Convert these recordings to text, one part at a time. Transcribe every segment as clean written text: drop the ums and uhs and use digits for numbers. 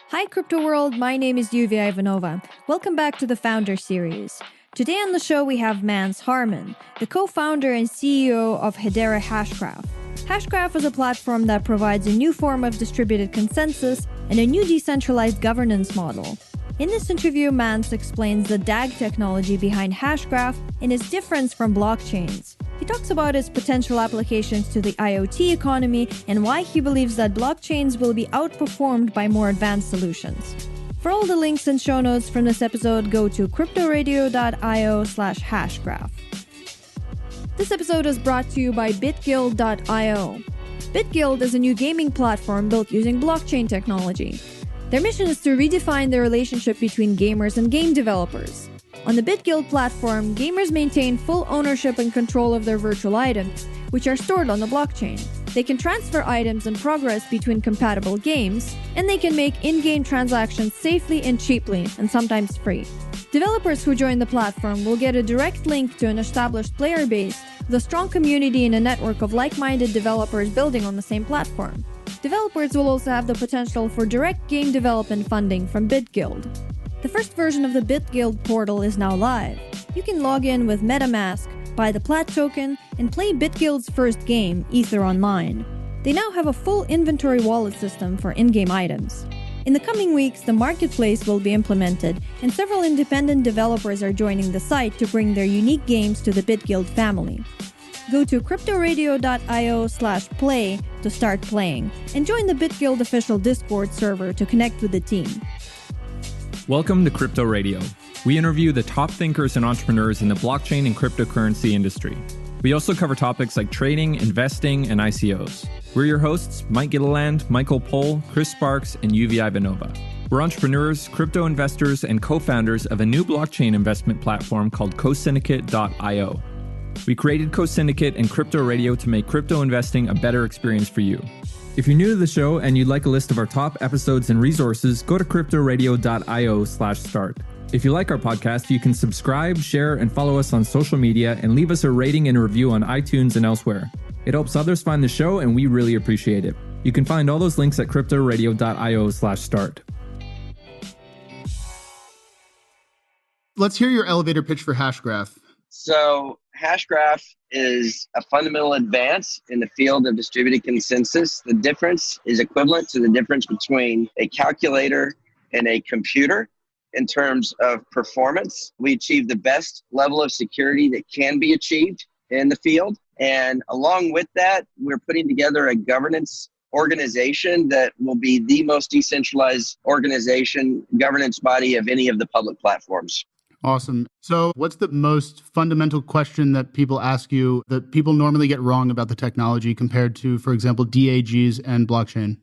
Hi, Crypto World. My name is Yuvia Ivanova. Welcome back to the Founder Series. Today on the show, we have Mance Harmon, the co-founder and CEO of Hedera Hashgraph. Hashgraph is a platform that provides a new form of distributed consensus and a new decentralized governance model. In this interview, Mance explains the DAG technology behind Hashgraph and its difference from blockchains. He talks about its potential applications to the IoT economy and why he believes that blockchains will be outperformed by more advanced solutions. For all the links and show notes from this episode, go to cryptoradio.io/hashgraph. This episode is brought to you by bitguild.io. BitGuild is a new gaming platform built using blockchain technology. Their mission is to redefine the relationship between gamers and game developers. On the BitGuild platform, gamers maintain full ownership and control of their virtual items, which are stored on the blockchain. They can transfer items and progress between compatible games, and they can make in-game transactions safely and cheaply, and sometimes free. Developers who join the platform will get a direct link to an established player base with a strong community and a network of like-minded developers building on the same platform. Developers will also have the potential for direct game development funding from BitGuild. The first version of the BitGuild portal is now live. You can log in with MetaMask, buy the Plat token, and play BitGuild's first game, Ether Online. They now have a full inventory wallet system for in-game items. In the coming weeks, the marketplace will be implemented, and several independent developers are joining the site to bring their unique games to the BitGuild family. Go to cryptoradio.io/play to start playing, and join the BitGuild official Discord server to connect with the team. Welcome to Crypto Radio. We interview the top thinkers and entrepreneurs in the blockchain and cryptocurrency industry. We also cover topics like trading, investing, and ICOs. We're your hosts, Mike Gilliland, Michael Pohl, Chris Sparks, and Yuvia Ivanova. We're entrepreneurs, crypto investors, and co-founders of a new blockchain investment platform called cosyndicate.io. We created CoSyndicate and Crypto Radio to make crypto investing a better experience for you. If you're new to the show and you'd like a list of our top episodes and resources, go to cryptoradio.io/start. If you like our podcast, you can subscribe, share, and follow us on social media and leave us a rating and review on iTunes and elsewhere. It helps others find the show and we really appreciate it. You can find all those links at cryptoradio.io/start. Let's hear your elevator pitch for Hashgraph. So Hashgraph is a fundamental advance in the field of distributed consensus. The difference is equivalent to the difference between a calculator and a computer in terms of performance. We achieve the best level of security that can be achieved in the field. And along with that, we're putting together a governance organization that will be the most decentralized governance body of any of the public platforms. Awesome. So what's the most fundamental question that people ask you that people normally get wrong about the technology compared to, for example, DAGs and blockchain?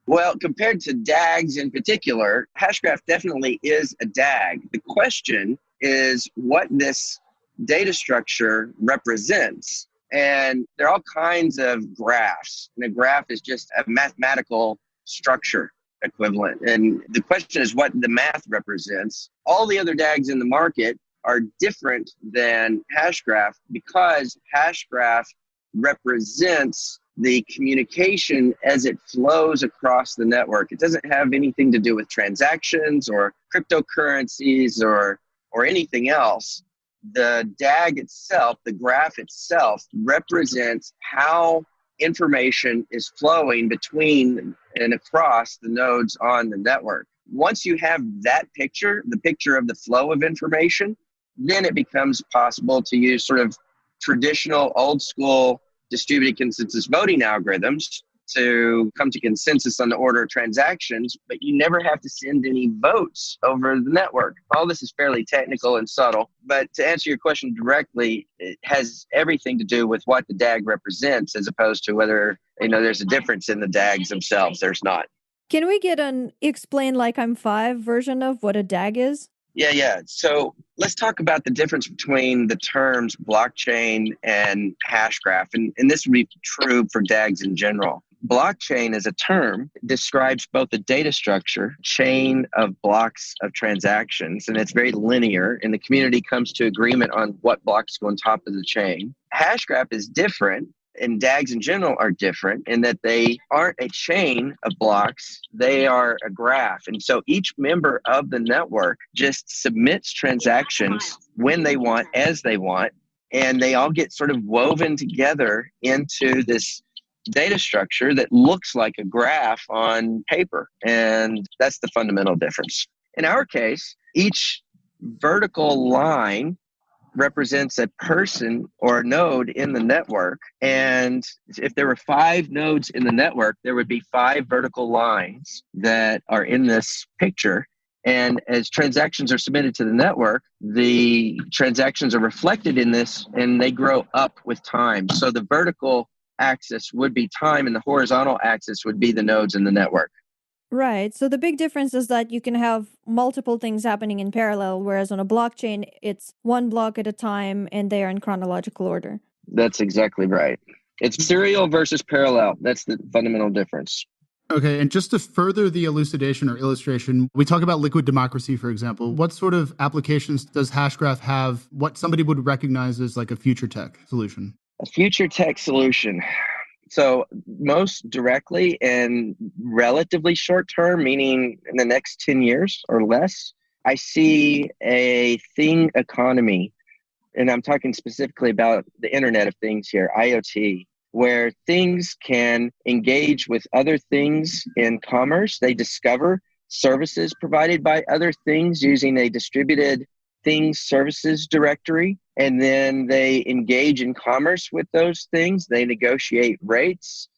Well, compared to DAGs in particular, Hashgraph definitely is a DAG. The question is what this data structure represents. And there are all kinds of graphs. And a graph is just a mathematical structure equivalent. And the question is what the math represents. All the other DAGs in the market are different than Hashgraph because Hashgraph represents the communication as it flows across the network. It doesn't have anything to do with transactions or cryptocurrencies or anything else. The DAG itself, the graph itself, represents how information is flowing between and across the nodes on the network. Once you have that picture, the picture of the flow of information, then it becomes possible to use sort of traditional old school distributed consensus voting algorithms to come to consensus on the order of transactions, but you never have to send any votes over the network. All this is fairly technical and subtle, but to answer your question directly, it has everything to do with what the DAG represents as opposed to whether, there's a difference in the DAGs themselves. There's not. Can we get an explain like I'm five version of what a DAG is? Yeah. So let's talk about the difference between the terms blockchain and hashgraph. And this would be true for DAGs in general. Blockchain as a term describes both the data structure, chain of blocks of transactions, and it's very linear, and the community comes to agreement on what blocks go on top of the chain. Hashgraph is different. and DAGs in general are different in that they aren't a chain of blocks, they are a graph. And so each member of the network just submits transactions when they want, as they want, and they all get sort of woven together into this data structure that looks like a graph on paper. And that's the fundamental difference. In our case, each vertical line represents a person or a node in the network. And if there were 5 nodes in the network, there would be 5 vertical lines that are in this picture. And as transactions are submitted to the network, the transactions are reflected in this and they grow up with time. So the vertical axis would be time and the horizontal axis would be the nodes in the network. Right. So the big difference is that you can have multiple things happening in parallel, whereas on a blockchain, it's one block at a time and they are in chronological order. That's exactly right. It's serial versus parallel. That's the fundamental difference. Okay, and just to further the elucidation or illustration, we talk about liquid democracy, for example. What sort of applications does Hashgraph have, what somebody would recognize as like a future tech solution? A future tech solution. So most directly and relatively short term, meaning in the next 10 years or less, I see a thing economy. And I'm talking specifically about the Internet of Things here, IoT, where things can engage with other things in commerce. They discover services provided by other things using a distributed things services directory. And then they engage in commerce with those things. They negotiate rates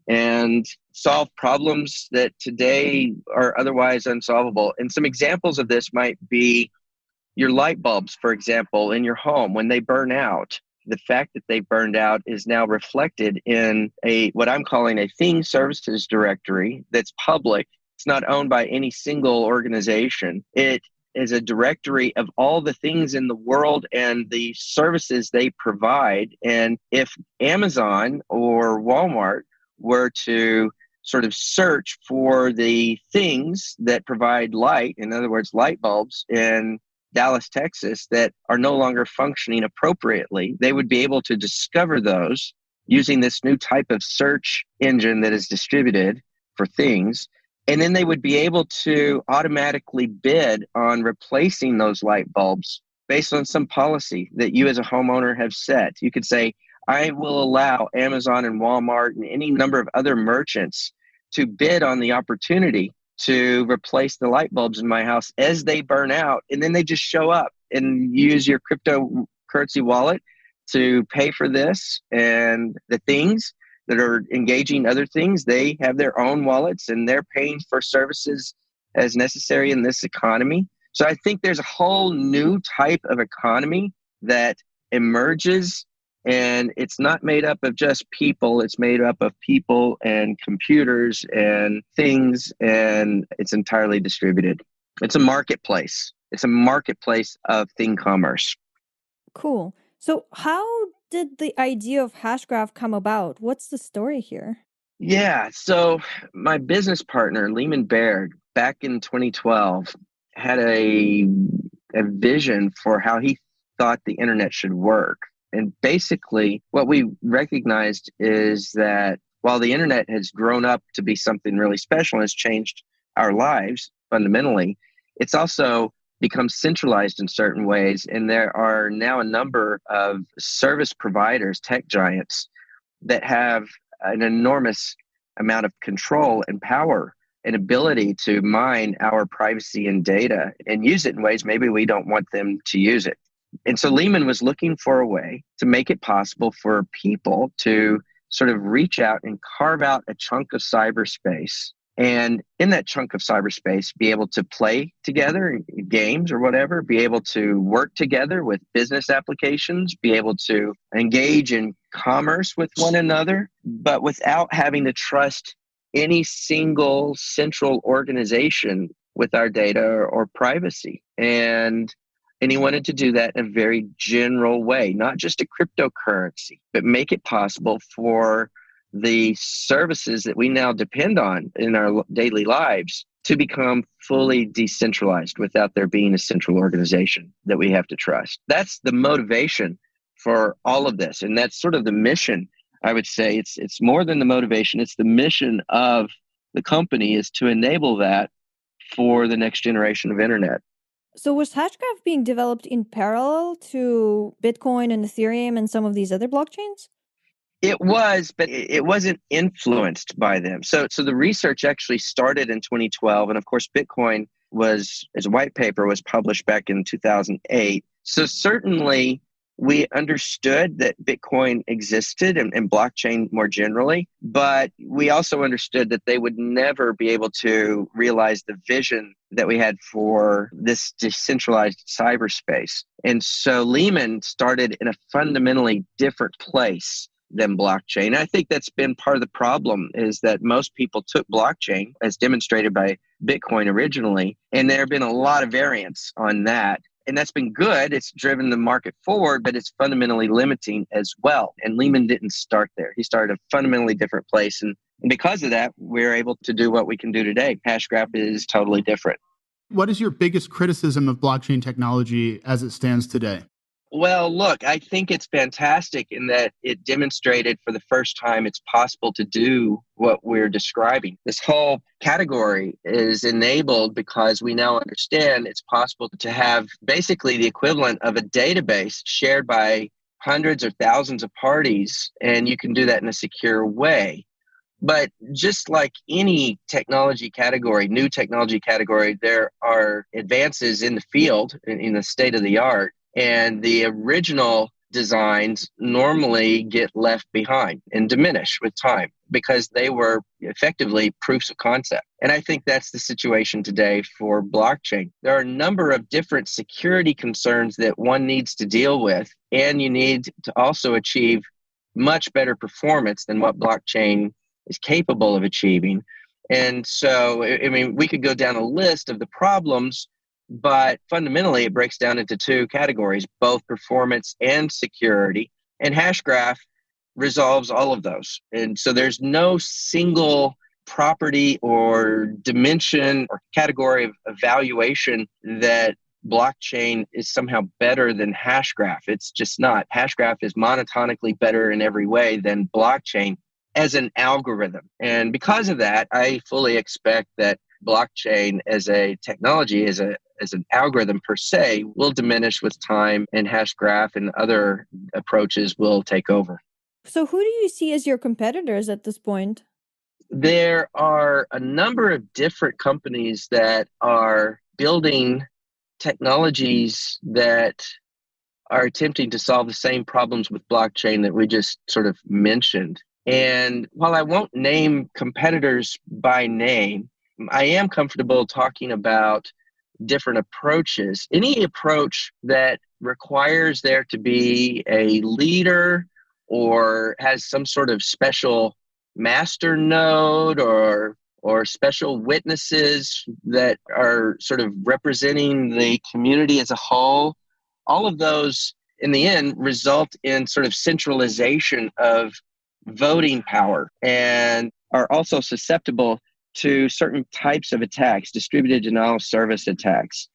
and solve problems that today are otherwise unsolvable. And some examples of this might be your light bulbs, for example, in your home. When they burn out, the fact that they burned out is now reflected in what I'm calling a thing services directory that's public. It's not owned by any single organization. It is a directory of all the things in the world and the services they provide. And if Amazon or Walmart were to sort of search for the things that provide light, in other words, light bulbs in Dallas, Texas, that are no longer functioning appropriately, they would be able to discover those using this new type of search engine that is distributed for things. And then they would be able to automatically bid on replacing those light bulbs based on some policy that you as a homeowner have set. You could say, I will allow Amazon and Walmart and any number of other merchants to bid on the opportunity to replace the light bulbs in my house as they burn out. And then they just show up and use your cryptocurrency wallet to pay for this. And the things that are engaging other things, they have their own wallets and they're paying for services as necessary in this economy. So I think there's a whole new type of economy that emerges, and it's not made up of just people. It's made up of people and computers and things, and it's entirely distributed. It's a marketplace. It's a marketplace of thing commerce. Cool. So how did the idea of Hashgraph come about? What's the story here? Yeah, so my business partner, Lehman Baird, back in 2012, had a vision for how he thought the internet should work. And basically, what we recognized is that while the internet has grown up to be something really special and has changed our lives fundamentally, it's also become centralized in certain ways. And there are now a number of service providers, tech giants, that have an enormous amount of control and power and ability to mine our privacy and data and use it in ways maybe we don't want them to use it. And so Lehman was looking for a way to make it possible for people to sort of reach out and carve out a chunk of cyberspace, and in that chunk of cyberspace, be able to play together, games or whatever, be able to work together with business applications, be able to engage in commerce with one another, but without having to trust any single central organization with our data or privacy. And he wanted to do that in a very general way, not just a cryptocurrency, but make it possible for the services that we now depend on in our daily lives to become fully decentralized without there being a central organization that we have to trust. That's the motivation for all of this. And that's sort of the mission I would say. It's more than the motivation. It's the mission of the company is to enable that for the next generation of internet. So was Hashgraph being developed in parallel to Bitcoin and Ethereum and some of these other blockchains? It was, but it wasn't influenced by them. So the research actually started in 2012. And of course, Bitcoin as a white paper was published back in 2008. So certainly we understood that Bitcoin existed and blockchain more generally, but we also understood that they would never be able to realize the vision that we had for this decentralized cyberspace. And so Lehman started in a fundamentally different place than blockchain. I think that's been part of the problem, is that most people took blockchain as demonstrated by Bitcoin originally, and there have been a lot of variants on that. And that's been good. It's driven the market forward, but it's fundamentally limiting as well. And Lehman didn't start there. He started a fundamentally different place. And because of that, we're able to do what we can do today. Hashgraph is totally different. What is your biggest criticism of blockchain technology as it stands today? Well, look, I think it's fantastic in that it demonstrated for the first time it's possible to do what we're describing. This whole category is enabled because we now understand it's possible to have basically the equivalent of a database shared by hundreds or thousands of parties, and you can do that in a secure way. But just like any technology category, new technology category, there are advances in the field, in the state of the art. And the original designs normally get left behind and diminish with time because they were effectively proofs of concept. And I think that's the situation today for blockchain. There are a number of different security concerns that one needs to deal with, and you need to also achieve much better performance than what blockchain is capable of achieving. And so, I mean, we could go down a list of the problems, but fundamentally, it breaks down into two categories, both performance and security. And Hashgraph resolves all of those. And so there's no single property or dimension or category of evaluation that blockchain is somehow better than Hashgraph. It's just not. Hashgraph is monotonically better in every way than blockchain as an algorithm. And because of that, I fully expect that blockchain as a technology, as an algorithm per se, will diminish with time, and Hashgraph and other approaches will take over. So who do you see as your competitors at this point? There are a number of different companies that are building technologies that are attempting to solve the same problems with blockchain that we just sort of mentioned. And while I won't name competitors by name, I am comfortable talking about different approaches. Any approach that requires there to be a leader or has some sort of special master node or special witnesses that are sort of representing the community as a whole, all of those in the end result in sort of centralization of voting power and are also susceptible to certain types of attacks, distributed denial of service attacks.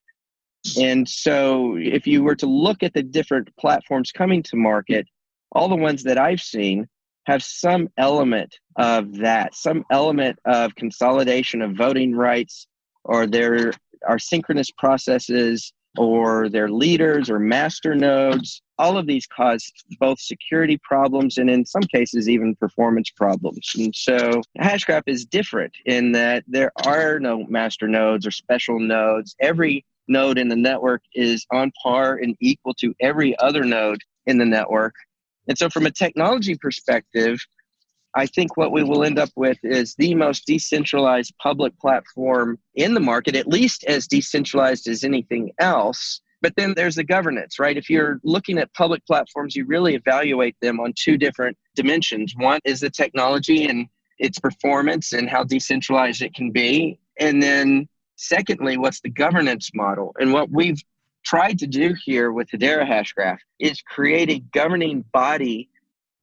And so if you were to look at the different platforms coming to market, all the ones that I've seen have some element of that, some element of consolidation of voting rights, or there are synchronous processes, or their leaders or master nodes. All of these cause both security problems and in some cases even performance problems. And so Hashgraph is different in that there are no master nodes or special nodes. Every node in the network is on par and equal to every other node in the network. And so from a technology perspective, I think what we will end up with is the most decentralized public platform in the market, at least as decentralized as anything else. But then there's the governance, right? If you're looking at public platforms, you really evaluate them on two different dimensions. One is the technology and its performance and how decentralized it can be. And then secondly, what's the governance model? And what we've tried to do here with Hedera Hashgraph is create a governing body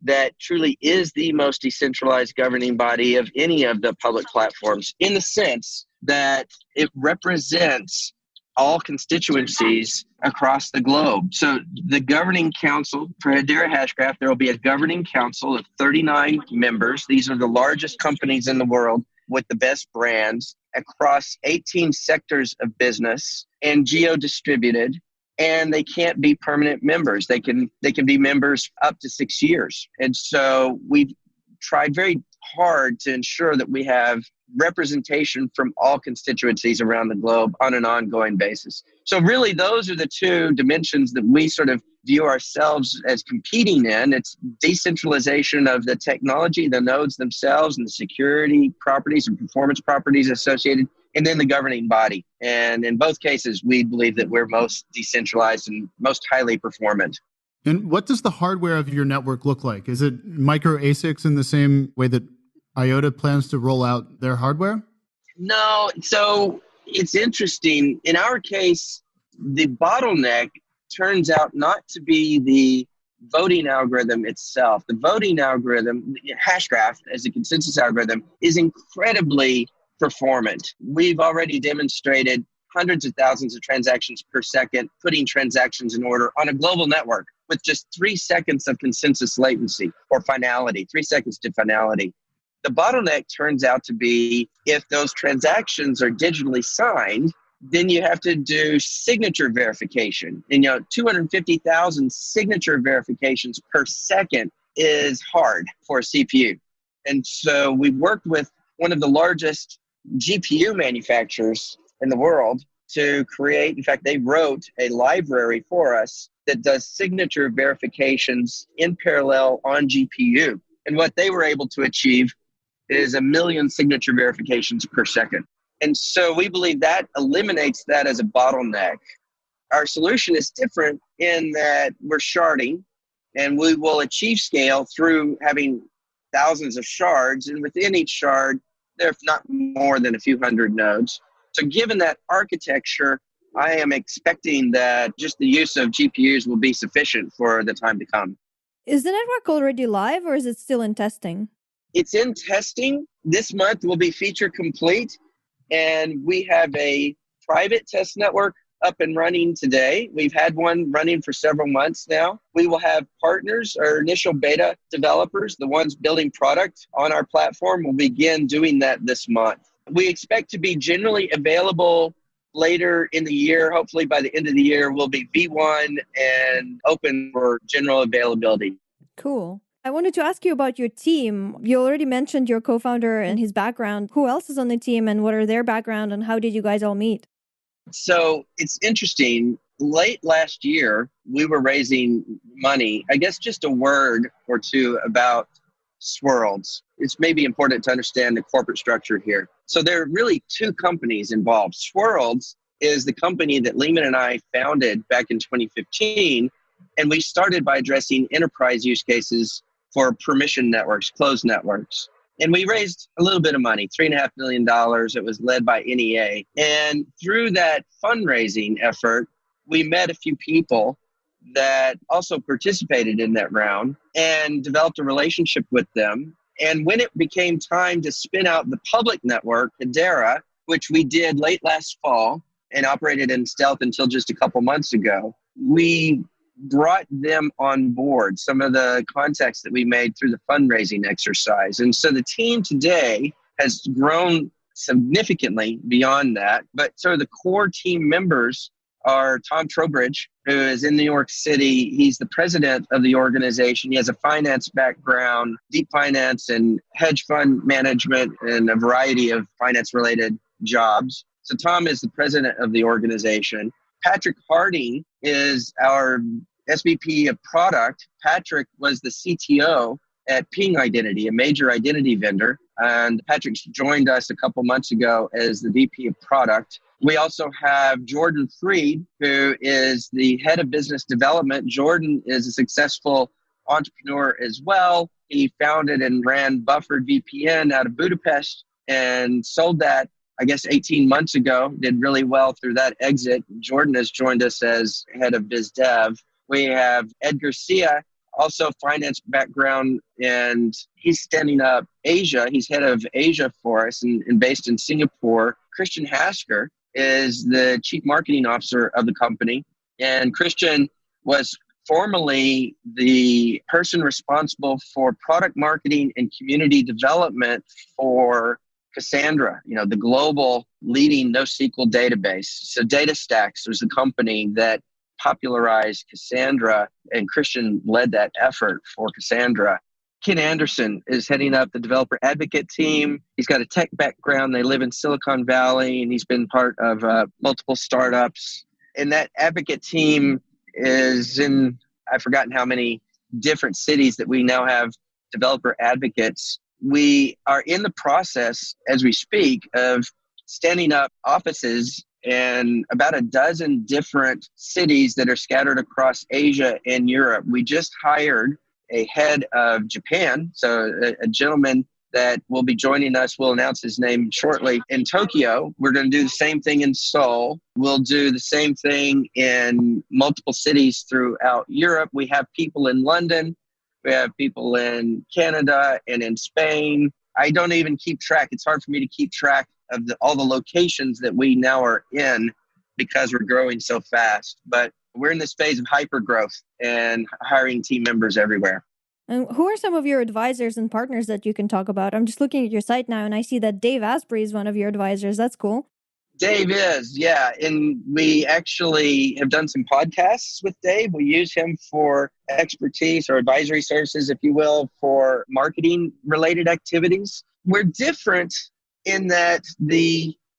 that truly is the most decentralized governing body of any of the public platforms, in the sense that it represents all constituencies across the globe. So the governing council for Hedera Hashgraph, there will be a governing council of 39 members. These are the largest companies in the world with the best brands across 18 sectors of business and geo-distributed. And they can't be permanent members. They can be members up to 6 years. And so we've tried very hard to ensure that we have representation from all constituencies around the globe on an ongoing basis. So really, those are the two dimensions that we sort of view ourselves as competing in. It's decentralization of the technology, the nodes themselves, and the security properties and performance properties associated, and then the governing body. And in both cases, we believe that we're most decentralized and most highly performant. And what does the hardware of your network look like? Is it micro ASICs in the same way that IOTA plans to roll out their hardware? No. So it's interesting. In our case, the bottleneck turns out not to be the voting algorithm itself. The voting algorithm, Hashgraph as a consensus algorithm, is incredibly performant. We've already demonstrated hundreds of thousands of transactions per second, putting transactions in order on a global network with just 3 seconds of consensus latency or finality, 3 seconds to finality. The bottleneck turns out to be if those transactions are digitally signed, then you have to do signature verification. And 250,000 signature verifications per second is hard for a CPU. And so we worked with one of the largest GPU manufacturers in the world to create, in fact, they wrote a library for us that does signature verifications in parallel on GPU. And what they were able to achieve is 1 million signature verifications per second. And so we believe that eliminates that as a bottleneck. Our solution is different in that we're sharding, and we will achieve scale through having thousands of shards. And within each shard, there's not more than a few hundred nodes. So given that architecture, I am expecting that just the use of GPUs will be sufficient for the time to come. Is the network already live or is it still in testing? It's in testing. This month will be feature complete. And we have a private test network up and running today. We've had one running for several months now. We will have partners, our initial beta developers, the ones building product on our platform, will begin doing that this month. We expect to be generally available later in the year. Hopefully by the end of the year, we'll be V1 and open for general availability. Cool. I wanted to ask you about your team. You already mentioned your co-founder and his background. Who else is on the team and what are their background and how did you guys all meet? So it's interesting. Late last year, we were raising money. I guess just a word or two about Swirlds. It's maybe important to understand the corporate structure here. So there are really two companies involved. Swirlds is the company that Lehman and I founded back in 2015, and we started by addressing enterprise use cases for permission networks, closed networks. And we raised a little bit of money, $3.5 million. It was led by NEA. And through that fundraising effort, we met a few people that also participated in that round and developed a relationship with them. And when it became time to spin out the public network, Hedera, which we did late last fall and operated in stealth until just a couple months ago, we brought them on board, some of the contacts that we made through the fundraising exercise. And so the team today has grown significantly beyond that. But sort of the core team members are Tom Trowbridge, who is in New York City. He's the president of the organization. He has a finance background, deep finance and hedge fund management and a variety of finance-related jobs. So Tom is the president of the organization. Patrick Harding is our SVP of product. Patrick was the CTO at Ping Identity, a major identity vendor. And Patrick's joined us a couple months ago as the VP of product. We also have Jordan Freed, who is the head of business development. Jordan is a successful entrepreneur as well. He founded and ran Buffered VPN out of Budapest and sold that, I guess, 18 months ago, did really well through that exit. Jordan has joined us as head of biz dev. We have Ed Garcia, also finance background, and he's standing up Asia. He's head of Asia for us and based in Singapore. Christian Hasker is the chief marketing officer of the company. And Christian was formerly the person responsible for product marketing and community development for Cassandra, the global leading NoSQL database. So DataStax was the company that popularized Cassandra, and Christian led that effort for Cassandra. Ken Anderson is heading up the developer advocate team. He's got a tech background. They live in Silicon Valley, and he's been part of multiple startups. And that advocate team is in, I've forgotten how many different cities that we now have developer advocates. We are in the process, as we speak, of standing up offices in about a dozen different cities that are scattered across Asia and Europe. We just hired a head of Japan, so a gentleman that will be joining us. We'll announce his name shortly. In Tokyo, we're going to do the same thing in Seoul. We'll do the same thing in multiple cities throughout Europe. We have people in London. We have people in Canada and in Spain. I don't even keep track. It's hard for me to keep track of all the locations that we now are in because we're growing so fast. But we're in this phase of hyper growth and hiring team members everywhere. And who are some of your advisors and partners that you can talk about? I'm just looking at your site now and I see that Dave Asprey is one of your advisors. That's cool. Dave is, yeah. And we actually have done some podcasts with Dave. We use him for expertise or advisory services, if you will, for marketing related activities. We're different in that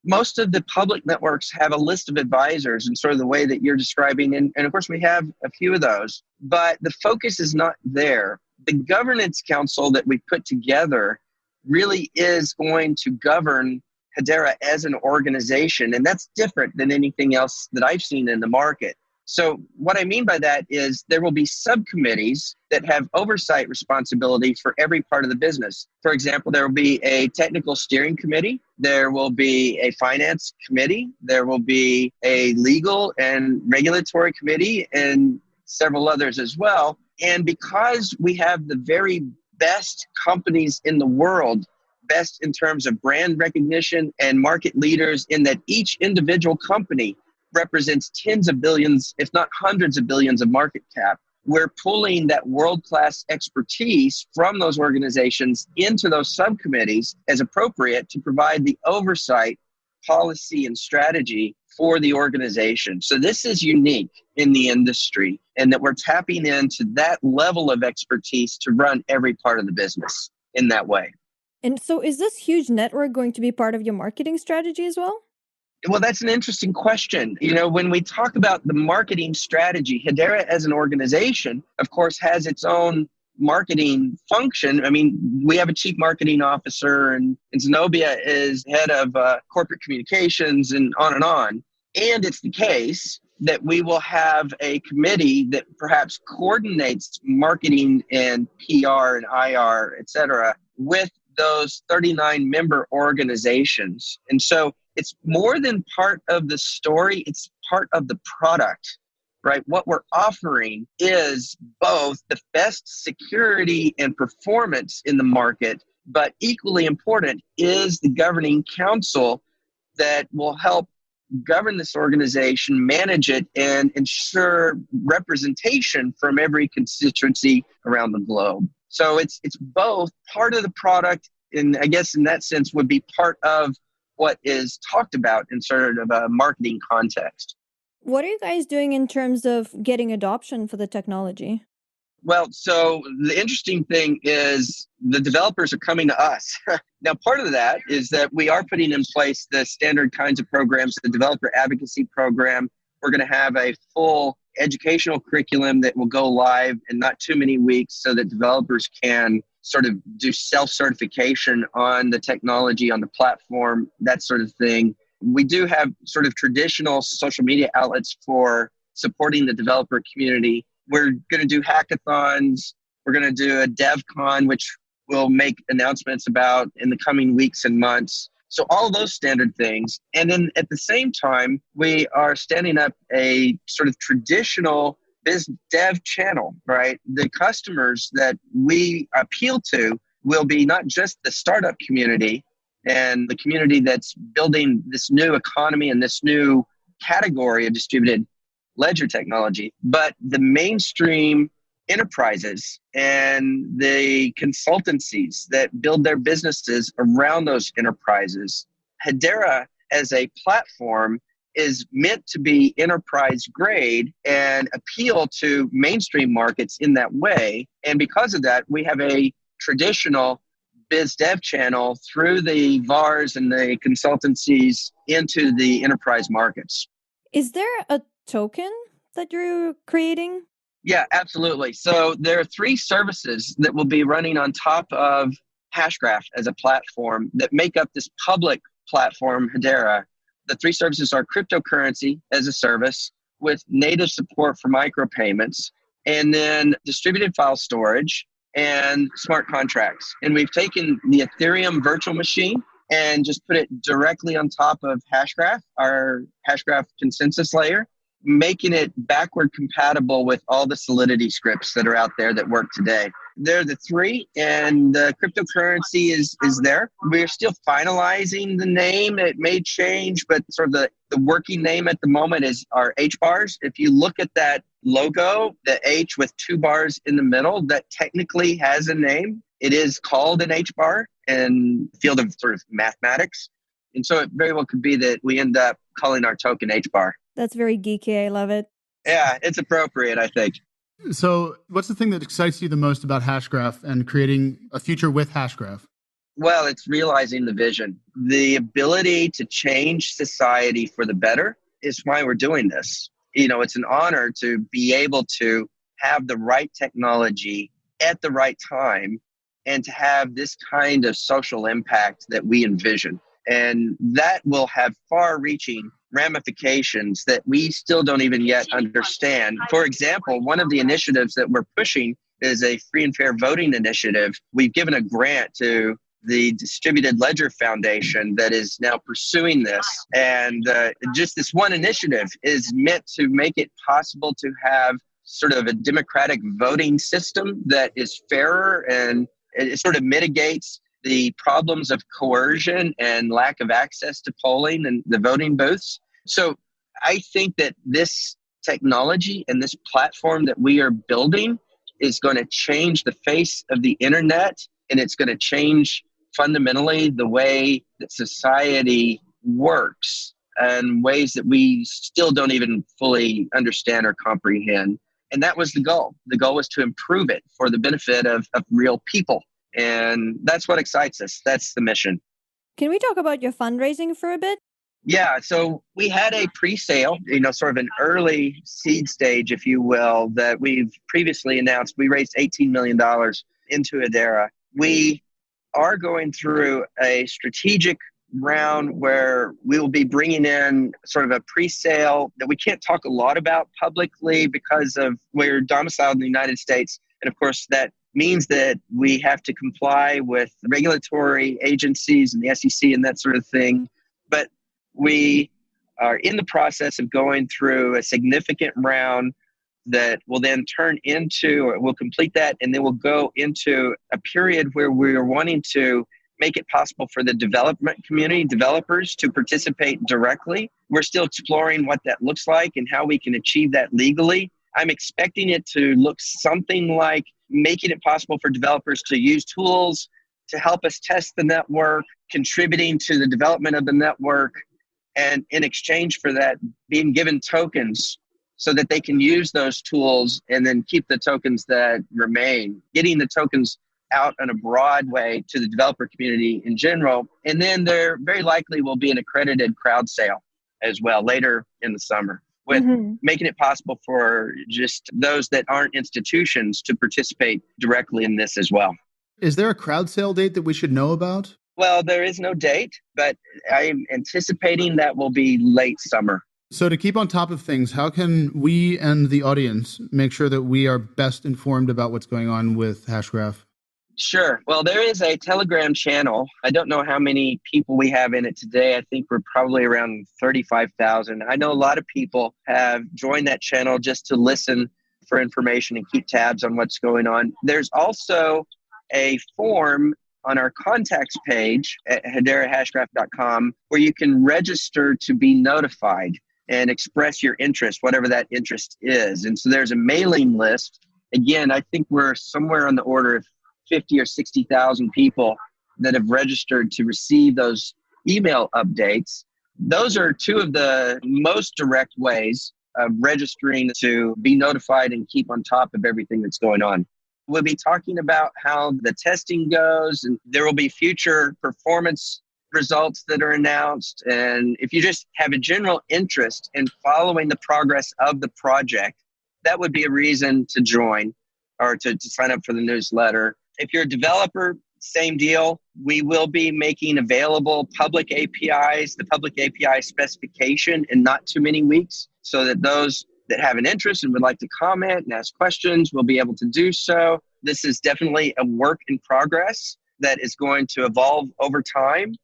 most of the public networks have a list of advisors in sort of the way that you're describing. And of course, we have a few of those, but the focus is not there. The governance council that we put together really is going to govern Hedera as an organization, and that's different than anything else that I've seen in the market. So what I mean by that is there will be subcommittees that have oversight responsibility for every part of the business. For example, there will be a technical steering committee. There will be a finance committee. There will be a legal and regulatory committee and several others as well. And because we have the very best companies in the world, best in terms of brand recognition and market leaders, in that each individual company represents tens of billions, if not hundreds of billions of market cap. We're pulling that world-class expertise from those organizations into those subcommittees as appropriate to provide the oversight, policy, and strategy for the organization. So this is unique in the industry, and that we're tapping into that level of expertise to run every part of the business in that way. And so is this huge network going to be part of your marketing strategy as well? Well, that's an interesting question. When we talk about the marketing strategy, Hedera as an organization, of course, has its own marketing function. I mean, we have a chief marketing officer, and Zenobia is head of corporate communications, and on and on. And it's the case that we will have a committee that perhaps coordinates marketing and PR and IR, et cetera, with those 39 member organizations. And so it's more than part of the story, it's part of the product, right? What we're offering is both the best security and performance in the market, but equally important is the governing council that will help govern this organization, manage it, and ensure representation from every constituency around the globe. So it's both part of the product, and I guess in that sense would be part of what is talked about in sort of a marketing context. What are you guys doing in terms of getting adoption for the technology? Well, so the interesting thing is the developers are coming to us. Now, part of that is that we are putting in place the standard kinds of programs, the developer advocacy program. We're going to have a full educational curriculum that will go live in not too many weeks so that developers can sort of do self-certification on the technology, on the platform, that sort of thing. We do have sort of traditional social media outlets for supporting the developer community. We're going to do hackathons. We're going to do a DevCon, which we'll make announcements about in the coming weeks and months. So all of those standard things. And then at the same time, we are standing up a sort of traditional biz dev channel, right? The customers that we appeal to will be not just the startup community, and the community that's building this new economy and this new category of distributed ledger technology. But the mainstream enterprises and the consultancies that build their businesses around those enterprises, Hedera as a platform is meant to be enterprise grade and appeal to mainstream markets in that way. And because of that, we have a traditional biz dev channel through the VARs and the consultancies into the enterprise markets. Is there a token that you're creating? Yeah, absolutely. So there are 3 services that will be running on top of Hashgraph as a platform that make up this public platform, Hedera. The 3 services are cryptocurrency as a service with native support for micropayments, and then distributed file storage and smart contracts. And we've taken the Ethereum virtual machine and just put it directly on top of Hashgraph, our Hashgraph consensus layer, making it backward compatible with all the Solidity scripts that are out there that work today. They're the 3, and the cryptocurrency is there. We're still finalizing the name. It may change, but sort of the working name at the moment is our H bars. If you look at that logo, the H with 2 bars in the middle, that technically has a name. It is called an H bar in the field of sort of mathematics. And so it very well could be that we end up calling our token H bar. That's very geeky. I love it. Yeah, it's appropriate, I think. So what's the thing that excites you the most about Hashgraph and creating a future with Hashgraph? Well, it's realizing the vision. The ability to change society for the better is why we're doing this. You know, it's an honor to be able to have the right technology at the right time and to have this kind of social impact that we envision. And that will have far-reaching ramifications that we still don't even yet understand. For example, one of the initiatives that we're pushing is a free and fair voting initiative. We've given a grant to the Distributed Ledger Foundation that is now pursuing this. And just this one initiative is meant to make it possible to have sort of a democratic voting system that is fairer, and it sort of mitigates the problems of coercion and lack of access to polling and the voting booths. So I think that this technology and this platform that we are building is going to change the face of the internet, and it's going to change fundamentally the way that society works in ways that we still don't even fully understand or comprehend. And that was the goal. The goal was to improve it for the benefit of real people. And that's what excites us. That's the mission. Can we talk about your fundraising for a bit? Yeah, so we had a pre-sale, sort of an early seed stage, if you will, that we've previously announced. We raised $18 million into Hedera. We are going through a strategic round where we will be bringing in sort of a pre-sale that we can't talk a lot about publicly because of we're domiciled in the United States. And of course, that means that we have to comply with regulatory agencies and the SEC and that sort of thing. But we are in the process of going through a significant round that will then turn into, or we'll complete that, and then we'll go into a period where we're wanting to make it possible for the development community, developers, to participate directly. We're still exploring what that looks like and how we can achieve that legally. I'm expecting it to look something like making it possible for developers to use tools to help us test the network, contributing to the development of the network, and in exchange for that, being given tokens so that they can use those tools and then keep the tokens that remain, getting the tokens out in a broad way to the developer community in general. And then there very likely will be an accredited crowd sale as well later in the summer, with making it possible for just those that aren't institutions to participate directly in this as well. Is there a crowd sale date that we should know about? Well, there is no date, but I'm anticipating that will be late summer. So to keep on top of things, how can we and the audience make sure that we are best informed about what's going on with Hashgraph? Sure. Well, there is a Telegram channel. I don't know how many people we have in it today. I think we're probably around 35,000. I know a lot of people have joined that channel just to listen for information and keep tabs on what's going on. There's also a form on our contacts page at HederaHashgraph.com, where you can register to be notified and express your interest, whatever that interest is. And so there's a mailing list. Again, I think we're somewhere on the order of 50 or 60,000 people that have registered to receive those email updates. Those are two of the most direct ways of registering to be notified and keep on top of everything that's going on. We'll be talking about how the testing goes, and there will be future performance results that are announced. And if you just have a general interest in following the progress of the project, that would be a reason to join or to sign up for the newsletter. If you're a developer, same deal. We will be making available public APIs, the public API specification in not too many weeks, so that those that have an interest and would like to comment and ask questions will be able to do so. This is definitely a work in progress that is going to evolve over time.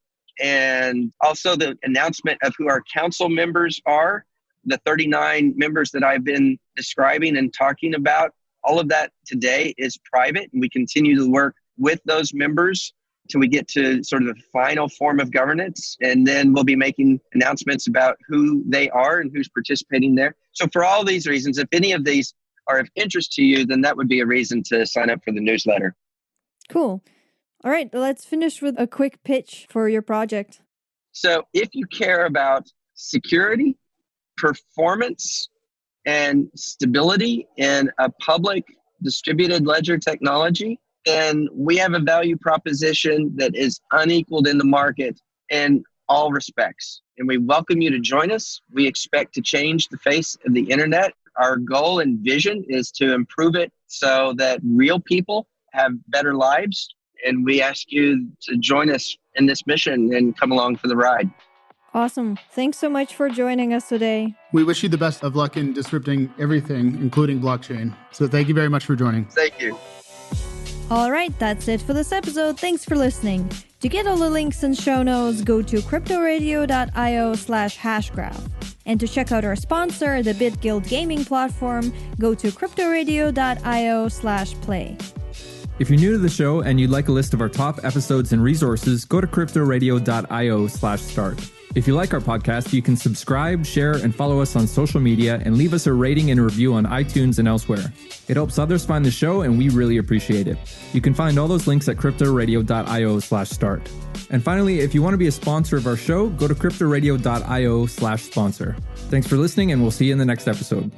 And also the announcement of who our council members are, the 39 members that I've been describing and talking about, all of that today is private, and we continue to work with those members till we get to sort of the final form of governance. And then we'll be making announcements about who they are and who's participating there. So for all these reasons, if any of these are of interest to you, then that would be a reason to sign up for the newsletter. Cool. All right, let's finish with a quick pitch for your project. So if you care about security, performance, and stability in a public distributed ledger technology, then we have a value proposition that is unequaled in the market in all respects. And we welcome you to join us. We expect to change the face of the internet. Our goal and vision is to improve it so that real people have better lives. And we ask you to join us in this mission and come along for the ride. Awesome. Thanks so much for joining us today. We wish you the best of luck in disrupting everything, including blockchain. So thank you very much for joining. Thank you. All right, that's it for this episode. Thanks for listening. To get all the links and show notes, go to cryptoradio.io/hashgraph. And to check out our sponsor, the BitGuild gaming platform, go to cryptoradio.io/play. If you're new to the show and you'd like a list of our top episodes and resources, go to cryptoradio.io/start. If you like our podcast, you can subscribe, share, and follow us on social media and leave us a rating and review on iTunes and elsewhere. It helps others find the show, and we really appreciate it. You can find all those links at cryptoradio.io/start. And finally, if you want to be a sponsor of our show, go to cryptoradio.io/sponsor. Thanks for listening, and we'll see you in the next episode.